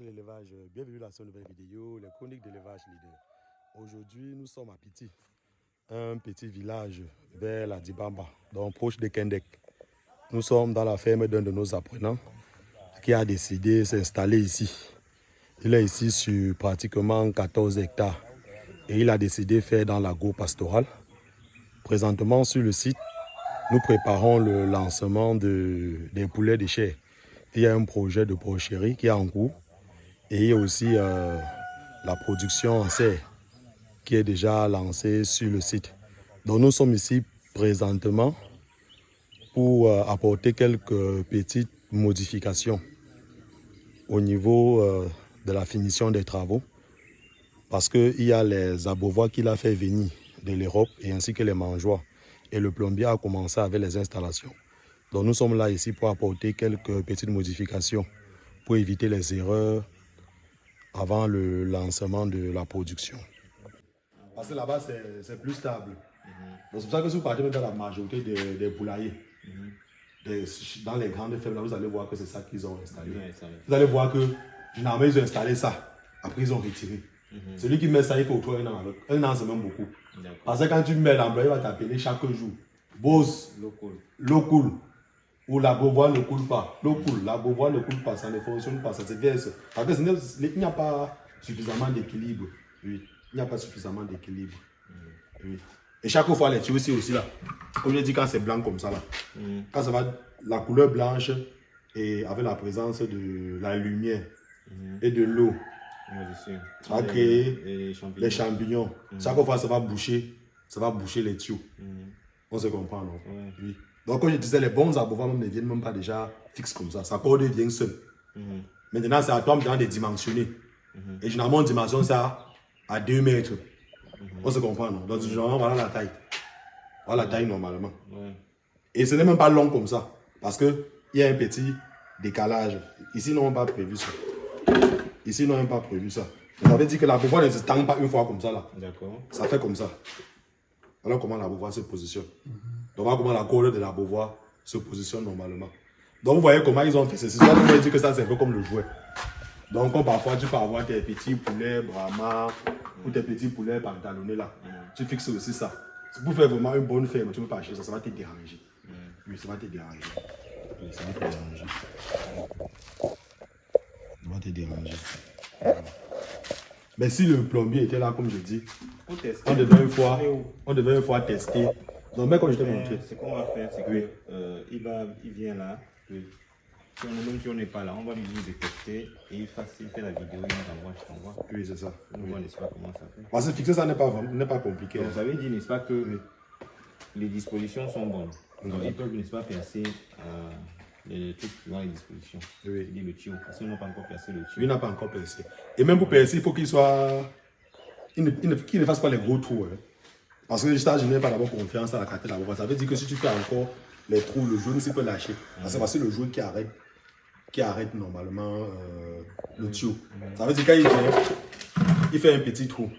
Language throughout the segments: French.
l'élevage, bienvenue dans cette nouvelle vidéo, les chroniques d'élevage leader. Aujourd'hui, nous sommes à Piti, un petit village vers la Dibamba, donc proche de Kendek. Nous sommes dans la ferme d'un de nos apprenants qui a décidé de s'installer ici. Il est ici sur pratiquement 14 hectares et il a décidé de faire dans l'agro-pastoral. Présentement sur le site, nous préparons le lancement des poulets de chair. Il y a un projet de porcherie qui est en cours et il y a aussi la production en serre qui est déjà lancée sur le site. Donc nous sommes ici présentement pour apporter quelques petites modifications au niveau de la finition des travaux parce qu'il y a les abreuvoirs qu'il a fait venir de l'Europe et ainsi que les mangeoires. Et le plombier a commencé avec les installations. Donc nous sommes là ici pour apporter quelques petites modifications pour éviter les erreurs avant le lancement de la production. Parce que là-bas, c'est plus stable. C'est pour ça que si vous partez dans la majorité des poulaillers, dans les grandes fermes, là, vous allez voir que c'est ça qu'ils ont installé. Vous allez voir que généralement, ils ont installé ça. Après, ils ont retiré. Celui qui met ça, il faut trouver un an à l'autre. Un an, c'est même beaucoup. Parce que quand tu mets l'employé, il va t'appeler chaque jour. Boss, l'eau coule. Ou l'abreuvoir ne coule pas. L'eau coule, l'abreuvoir ne coule pas, ça ne fonctionne pas, ça se verse. Parce qu'il n'y a pas suffisamment d'équilibre. Oui. Il n'y a pas suffisamment d'équilibre. Oui. Et chaque fois, les tuyaux aussi là. Comme je dis, quand c'est blanc comme ça là. Quand ça va, la couleur blanche et avec la présence de la lumière et de l'eau, ça va créer les champignons. Chaque fois, ça va boucher les tuyaux. On se comprend, non? Oui. Donc, comme je disais, les bons abreuvoirs ne viennent même pas déjà fixes comme ça. Ça corde vient seul. Maintenant, c'est à toi maintenant de dimensionner. Et généralement, on dimensionne ça à 2 mètres. On se comprend, non? Donc, généralement, voilà la taille. Voilà la taille normalement. Et ce n'est même pas long comme ça. Parce qu'il y a un petit décalage. Ici, ils n'ont pas prévu ça. Ici, ils n'ont même pas prévu ça. Ça veut dire que l'abreuvoir ne se tend pas une fois comme ça là. D'accord. Ça fait comme ça. Voilà comment l'abreuvoir se positionne. Donc voilà comment la corde de l'abreuvoir se positionne normalement. Donc vous voyez comment ils ont fait ceci. Soit vous voyez dire que ça c'est un peu comme le jouet. Donc comme parfois tu peux avoir tes petits poulets Brahma ou tes petits poulets pantalonnés là. Tu fixes aussi ça. Si vous faites vraiment une bonne ferme, tu ne peux pas acheter ça, ça va te déranger. Oui, ça va te déranger. Oui, ça va te déranger. Ça va te déranger. Mais si le plombier était là, comme je dis, on devait une fois tester. Donc, mais comme je t'ai montré. Ce qu'on va faire, c'est qu'il vient là. Même si on n'est pas là, on va lui dire de tester et il fait la vidéo, il nous envoie, je t'envoie. Oui, c'est ça. On voit, n'est-ce pas, comment ça fait. Parce que fixer ça n'est pas compliqué. Donc, ça veut dire, n'est-ce pas, que les dispositions sont bonnes. Donc, ils peuvent, n'est-ce pas, percer les trucs dans les dispositions. Oui. Le tuyau. Parce qu'ils n'ont pas encore percé le tuyau. Il n'a pas encore percé. Et même pour percer, il faut qu'il soit. Qu'il ne fasse pas les gros trous. Hein. Parce que je n'ai pas d'abord confiance à la carte là-bas. Ça veut dire que si tu fais encore les trous, le jaune, il peut lâcher. Parce que c'est le jaune qui arrête normalement le tuyau. Ça veut dire qu'il fait un petit trou.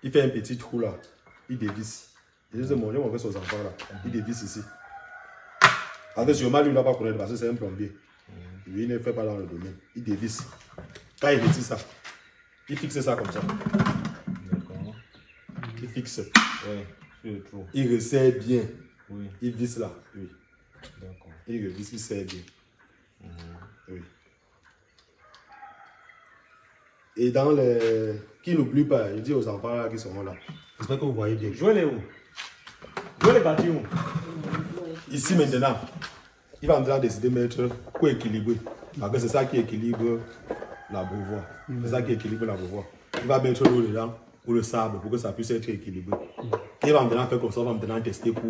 Il fait un petit trou là. Il dévisse. Et je dis, mon Dieu, on fait aux enfants là. Il dévisse ici. Parce que sûrement, lui, il ne va pas connaître parce que c'est un plombier. Lui, il ne fait pas dans le domaine. Il dévisse. Quand il dévisse ça, il fixe ça comme ça. Il fixe. Il resserre bien. Oui. Il visse là. Oui. D'accord. Il revisse, il serre bien. Oui. Et dans les. Qui n'oublie pas, je dis aux enfants là qui seront là. J'espère que vous voyez bien. Jouez les où? Jouez les bâtis où? Ici maintenant, il va maintenant décider de mettre pour équilibrer. Parce que c'est ça qui équilibre l'abreuvoir. C'est ça qui équilibre l'abreuvoir. Il va mettre l'eau dedans ou le sable pour que ça puisse être équilibré. Il va maintenant faire comme ça, on va maintenant tester pour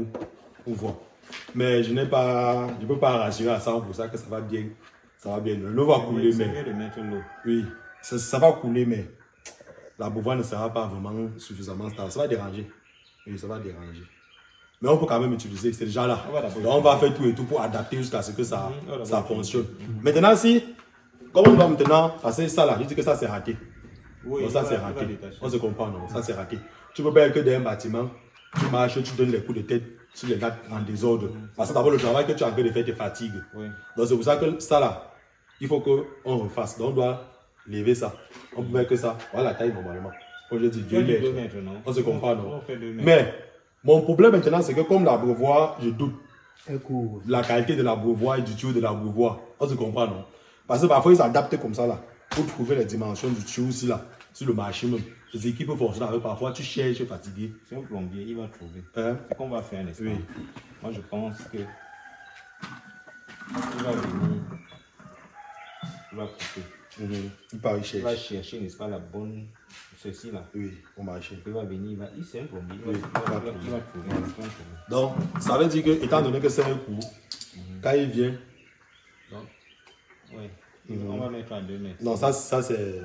voir. Mais je ne peux pas rassurer à 100% que ça va bien. Ça va bien. L'eau va couler, mais. C'est mieux de mettre l'eau. Oui, ça va couler, mais l'abreuvoir ne sera pas vraiment suffisamment stable. Ça va déranger. Oui, ça va déranger. Mais on peut quand même utiliser, c'est déjà là. Donc on va faire tout et tout pour adapter jusqu'à ce que ça fonctionne. Maintenant, comme on va maintenant passer ça là, je dis que ça c'est raté. Oui, donc ça c'est raté. On se comprend, non? Ça c'est raté. Tu peux pas être que dans un bâtiment, tu marches, tu donnes les coups de tête sur les gars en désordre. Parce que d'abord le travail que tu as en train de faire te fatigue. Donc c'est pour ça que ça là, il faut qu'on refasse. Donc on doit lever ça. On peut mettre que ça. Voilà la taille normalement. Quand je dis 2 2 mètres, mètres, non? on se comprend, non? On fait 2 mètres. Mais mon problème maintenant, c'est que comme l'abreuvoir, je doute de la qualité de l'abreuvoir et du tuyau de l'abreuvoir. On se comprend, non? Parce que parfois, ils s'adaptent comme ça, là, pour trouver les dimensions du tuyau aussi, là, sur le marché même. Les équipes fonctionnent avec, parfois, tu cherches, tu es fatigué. C'est un plombier, il va trouver. Hein? Ce qu'on va faire, n'est-ce pas? Oui. Moi, je pense que il va venir, il va couper. Il part, il Il va cherche. chercher, n'est-ce pas, la bonne, ceci là. Oui, au marché. Il va venir, c'est un plombier. Oui, Il va trouver. voilà. C'est un trouver. Donc, ça veut dire que, étant donné que c'est un coup, quand il vient, Donc, ouais. On va mettre à 2 mètres. non, ça c'est.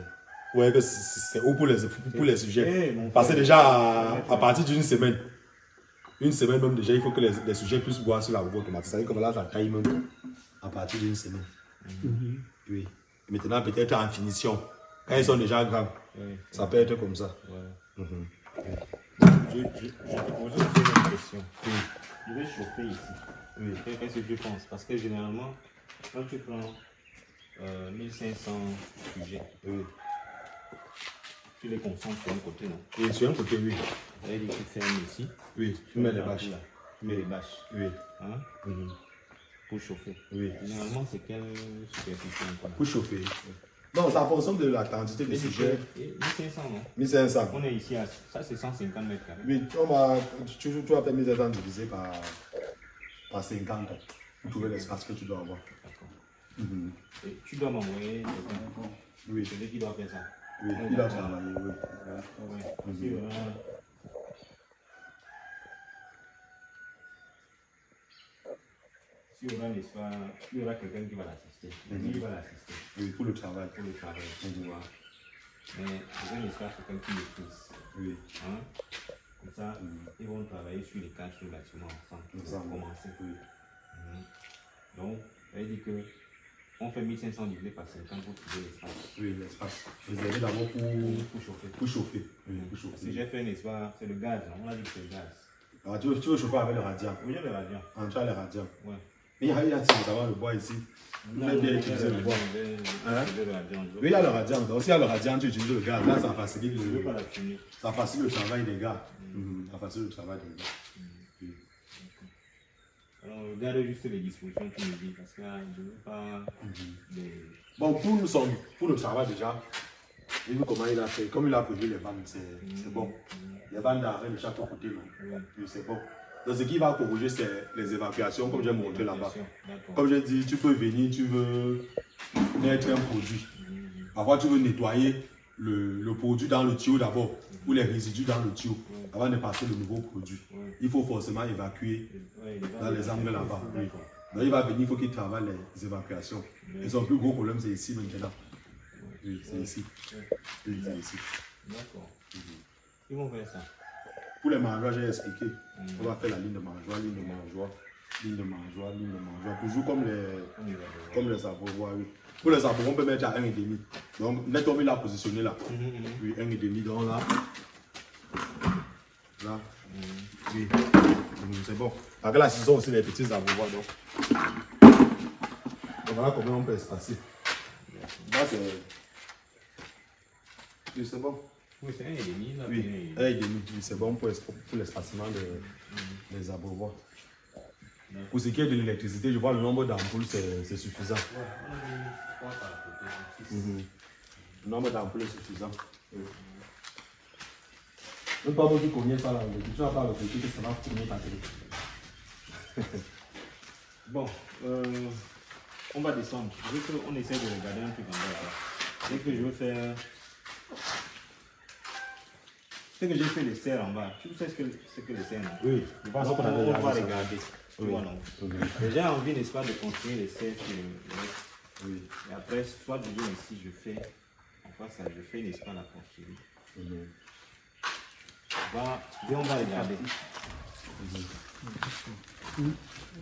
Ouais, que c'est haut pour les sujets. Eh, mon Parce que frère, déjà, à partir d'une semaine, une semaine même déjà, il faut que les sujets puissent boire sur la voie automatique. C'est-à-dire que là, ça taille même à partir d'une semaine. Oui. Et maintenant, peut-être en finition. Quand ils sont déjà grands, Oui. ça peut être comme ça. Ouais. Je te pose une question. Je vais chauffer ici. Oui. Qu'est-ce que tu penses? Parce que généralement, quand tu prends 1500 sujets, tu les consommes sur un côté, non? Et sur un côté, oui. Et tu fermes ici. Oui, tu mets les bâches. Là. Tu mets les bâches. Oui. Hein? Pour chauffer. Oui. Généralement, c'est quelle superficie encore? Pour chauffer. Non, ça fonctionne de la quantité de sujets. 1500, non? 1500. On est ici à. Ça, c'est 150 mètres carrés. Oui, tu vas faire 1500 divisé par 50 pour trouver l'espace que tu dois avoir. D'accord. Et tu dois m'envoyer quelqu'un. Oui. Celui qui doit faire ça. Oui, il doit travailler, oui. Ouais. Si on a l'espace, il y aura quelqu'un qui va l'assister. Il va l'assister Oui, pour le travail. pour le travail. Tu vois. Mais besoin d'espace, quelqu'un qui maîtrise. Oui. Hein? Comme ça, ils vont travailler sur les cadres du bâtiment ensemble. Ils vont commencer. Oui. Donc, ça veut dire que on fait 1500 divisé par 50 pour trouver l'espace. Oui, l'espace. Réservé d'abord Pour chauffer. pour chauffer. Oui, pour Si chauffer. j'ai fait un espace, c'est le gaz. Hein? On a dit que c'est le gaz. Alors, tu veux chauffer avec le radiant. Oui, j'ai le radiant. Tu as le radiant. Ouais. Mais il y a savoir le bois ici. Vous faites bien utiliser le bois. Oui, il y a le radiant. Donc, s'il y a le radiant, tu utilises le gaz. Là, ça facilite ça facilite le travail des gars. Ça facilite le travail des gars. Oui. Alors, regarde juste les dispositions que tu me dis, parce que je ne veux pas des... Bon, pour le travail déjà, il veut comment il a fait. Comme il a prévu les vannes, c'est bon. Les vannes d'arrêt de chaque côté, non? Oui, c'est bon. Donc, ce qui va corriger, c'est les évacuations, comme j'ai montré là-bas. Comme j'ai dit, tu peux venir, tu veux mettre un produit. Parfois, tu veux nettoyer le produit dans le tuyau d'abord, ou les résidus dans le tuyau, avant de passer le nouveau produit. Il faut forcément évacuer dans les angles là-bas. Oui. Donc, il va venir, il faut qu'il travaille les évacuations. Et son plus gros problème, c'est ici maintenant. Oui, c'est ici. Oui, c'est ici. D'accord. Ils vont faire ça. Pour les mangeoires, j'ai expliqué. On va faire la ligne de mangeoire, ligne de mangeoire, ligne de mangeoire, ligne de mangeoire. Toujours comme les abreuvoirs, oui. Pour les abreuvoirs, on peut mettre à 1,5. Donc, net comme il a positionné là. Oui, 1,5. Donc là. Là. Oui. C'est bon. Parce que là, ce sont aussi les petits abreuvoirs. Donc voilà comment on peut espacer. Là, c'est bon. Oui, c'est 1,5 là. Oui, 1,5, c'est bon pour l'espacement des abreuvoirs. Pour ce qui est de l'électricité, je vois le nombre d'ampoules, c'est suffisant. Le nombre d'ampoules est suffisant. Même pas moi qui connais ça là, tu vas pas le côté que ça va tourner ta télé. Bon, on va descendre. On essaie de regarder un truc en bas là. Dès que je veux faire. C'est que j'ai fait les serres en bas. Tu sais ce que les serres, non? Oui, je pense qu'on on va avait regarder. Tu vois, non? J'ai envie, n'est-ce pas, de construire les serres sur le reste. Oui. Et après, soit je viens ici, je fais. Enfin, ça, je fais, n'est-ce pas, la construire. On va regarder.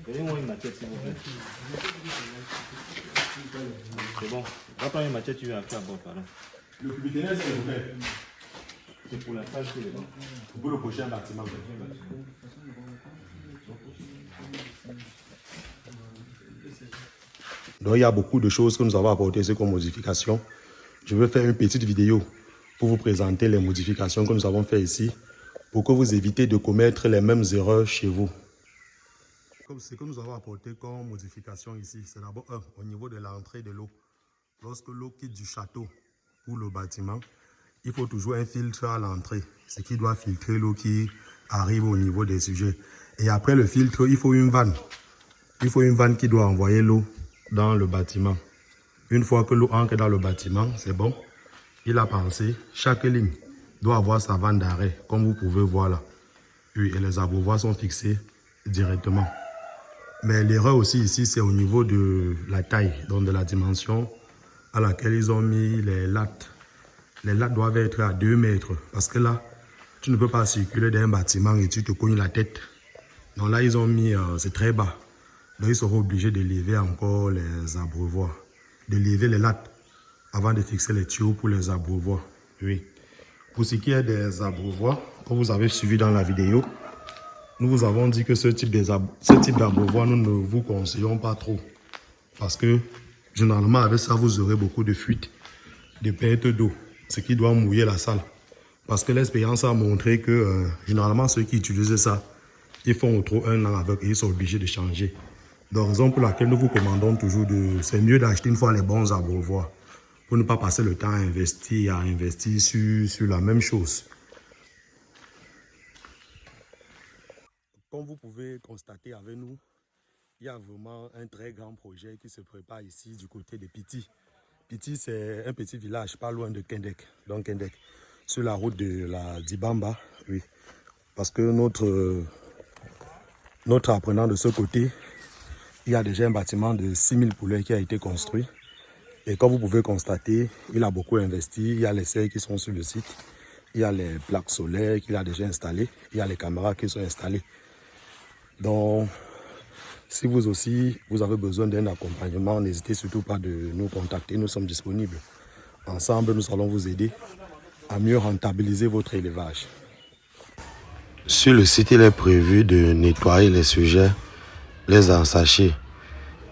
Donnez-moi une machette, s'il vous plaît. C'est bon. Va prendre une machette, tu vas faire bon, pardon. Le cubiténel, c'est le fait. C'est pour la salle qui est dedans. Pour le prochain bâtiment. Donc il y a beaucoup de choses que nous avons apportées comme modification. je vais faire une petite vidéo pour vous présenter les modifications que nous avons fait ici pour que vous évitez de commettre les mêmes erreurs chez vous. Comme ce que nous avons apporté comme modification ici, c'est d'abord au niveau de l'entrée de l'eau. Lorsque l'eau quitte du château ou le bâtiment, il faut toujours un filtre à l'entrée, ce qui doit filtrer l'eau qui arrive au niveau des sujets. Et après le filtre, il faut une vanne. Il faut une vanne qui doit envoyer l'eau dans le bâtiment. Une fois que l'eau entre dans le bâtiment, c'est bon. Il a pensé, chaque ligne doit avoir sa vanne d'arrêt, comme vous pouvez voir là. Oui, et les abreuvoirs sont fixés directement. Mais l'erreur aussi ici, c'est au niveau de la taille, donc de la dimension à laquelle ils ont mis les lattes. Les lattes doivent être à 2 mètres parce que là, tu ne peux pas circuler dans un bâtiment et tu te cognes la tête. Donc là, ils ont mis, c'est très bas. Donc ils seront obligés de lever encore les abreuvoirs, de lever les lattes avant de fixer les tuyaux pour les abreuvoirs. Oui. Pour ce qui est des abreuvoirs, comme vous avez suivi dans la vidéo, nous vous avons dit que ce type d'abreuvoir, nous ne vous conseillons pas trop. Parce que généralement, avec ça, vous aurez beaucoup de fuites, de perte d'eau, ce qui doit mouiller la salle. Parce que l'expérience a montré que généralement, ceux qui utilisent ça, ils font trop 1 an avec et ils sont obligés de changer. Donc, raison pour laquelle nous vous commandons toujours c'est mieux d'acheter une fois les bons abreuvoirs pour ne pas passer le temps à investir sur la même chose. Comme vous pouvez constater avec nous, il y a vraiment un très grand projet qui se prépare ici du côté de Piti. Piti, c'est un petit village pas loin de Kendek, donc Kendek, sur la route de la Dibamba, oui. Parce que notre apprenant de ce côté, il y a déjà un bâtiment de 6000 poulets qui a été construit. Et comme vous pouvez constater, il a beaucoup investi. Il y a les serres qui sont sur le site. Il y a les plaques solaires qu'il a déjà installées. Il y a les caméras qui sont installées. Donc, si vous aussi, vous avez besoin d'un accompagnement, n'hésitez surtout pas de nous contacter. Nous sommes disponibles. Ensemble, nous allons vous aider à mieux rentabiliser votre élevage. Sur le site, il est prévu de nettoyer les sujets, les ensacher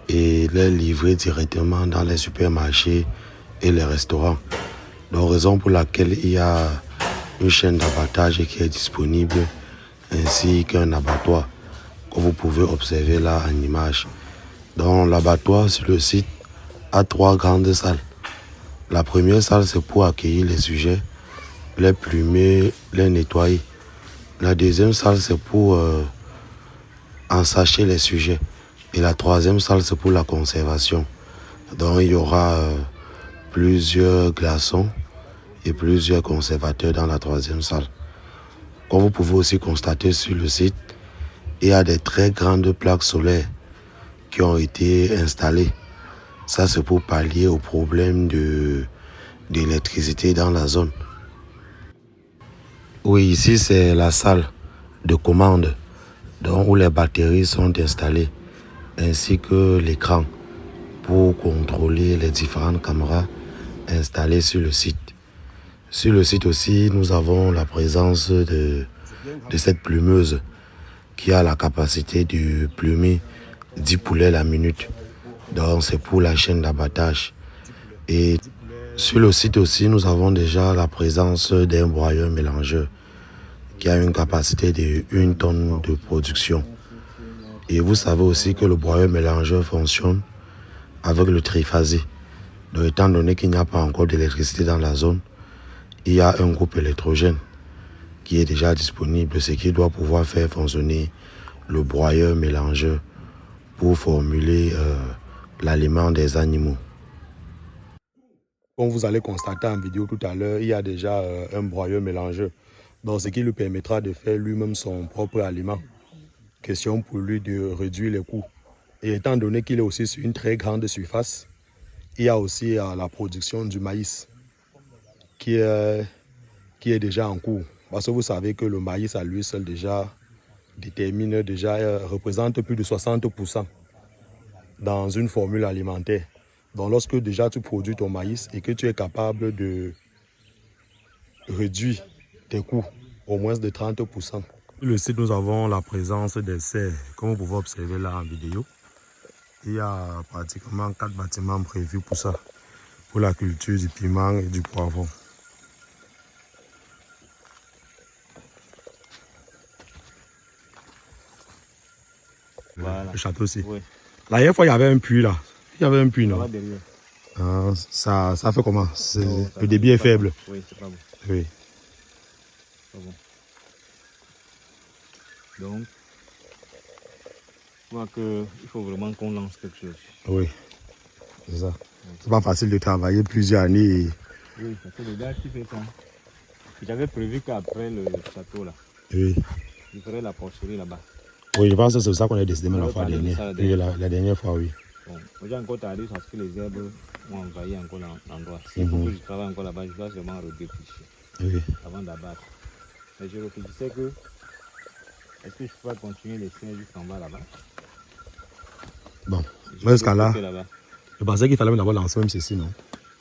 et les livrer directement dans les supermarchés et les restaurants. Donc, raison pour laquelle il y a une chaîne d'abattage qui est disponible ainsi qu'un abattoir que vous pouvez observer là en image. Donc, l'abattoir sur le site a 3 grandes salles. La première salle, c'est pour accueillir les sujets, les plumer, les nettoyer. La deuxième salle, c'est pour ensacher les sujets. Et la troisième salle, c'est pour la conservation. Donc, il y aura plusieurs glaçons et plusieurs conservateurs dans la troisième salle. Comme vous pouvez aussi constater sur le site, il y a des très grandes plaques solaires qui ont été installées. Ça, c'est pour pallier au problème d'électricité dans la zone. Oui, ici, c'est la salle de commande donc, où les batteries sont installées, ainsi que l'écran pour contrôler les différentes caméras installées sur le site. Sur le site aussi, nous avons la présence de cette plumeuse qui a la capacité de plumer 10 poulets la minute. Donc c'est pour la chaîne d'abattage. Et sur le site aussi, nous avons déjà la présence d'un broyeur mélangeur qui a une capacité de 1 tonne de production. Et vous savez aussi que le broyeur mélangeur fonctionne avec le triphasé. Donc étant donné qu'il n'y a pas encore d'électricité dans la zone, il y a un groupe électrogène qui est déjà disponible, ce qui doit pouvoir faire fonctionner le broyeur mélangeur pour formuler l'aliment des animaux. Comme vous allez constater en vidéo tout à l'heure, il y a déjà un broyeur mélangeur. Donc, ce qui lui permettra de faire lui-même son propre aliment. Question pour lui de réduire les coûts. Et étant donné qu'il est aussi sur une très grande surface, il y a aussi la production du maïs qui est déjà en cours. Parce que vous savez que le maïs à lui seul déjà représente plus de 60% dans une formule alimentaire. Donc lorsque déjà tu produis ton maïs et que tu es capable de réduire tes coûts au moins de 30%. Sur le site, nous avons la présence des serres, comme vous pouvez observer là en vidéo. Il y a pratiquement 4 bâtiments prévus pour ça. pour la culture du piment et du poivron. Voilà. Le château aussi. Oui. La dernière fois, il y avait un puits là. Il y avait un puits, non? Là derrière. Ah, ça fait comment? Non, ça Le débit est pas faible. bon. Oui, c'est pas bon. Oui. Pas bon. Donc, je crois qu'il faut vraiment qu'on lance quelque chose. Oui. C'est ça. C'est pas facile de travailler plusieurs années. Oui, parce que le gars qui fait ça, j'avais prévu qu'après le château là, Oui. il ferait la porcherie là-bas. Oui, je pense que c'est ça qu'on a décidé On la avait fois parlé de dernière. ça la Oui, dernière la dernière fois, oui. Bon, j'ai encore tardé parce que les herbes ont envahi encore l'endroit. S'il faut que je travaille encore là-bas, je dois seulement redépêcher Oui. avant d'abattre. Mais je réfléchissais que, est-ce que je peux continuer les serres jusqu'en bas là-bas? Bon, Je vais jusqu'à là, là-bas. je pensais qu'il fallait même d'abord lancer même ceci, non?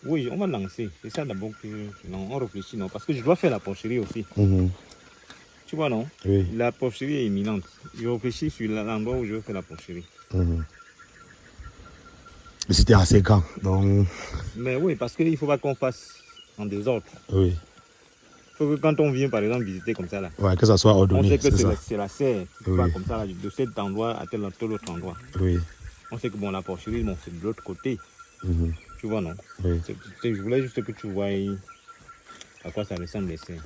Oui, on va lancer. C'est ça d'abord que... Non, on réfléchit, non. Parce que je dois faire la porcherie aussi. Tu vois, non? Oui. La porcherie est imminente. Je réfléchis sur l'endroit où je veux faire la porcherie. Mais c'était assez grand, donc... Mais oui, parce qu'il ne faut pas qu'on fasse en désordre. Oui. Il faut que quand on vient, par exemple, visiter comme ça, là, Ouais, que ça soit on ordonné, sait que c'est ça. c'est la serre qui Oui. va comme ça, là, de cet endroit à tel autre endroit. Oui. On sait que bon, la porcherie, bon, c'est de l'autre côté. Tu vois, non? Oui. Je voulais juste que tu vois à quoi ça ressemble les serres.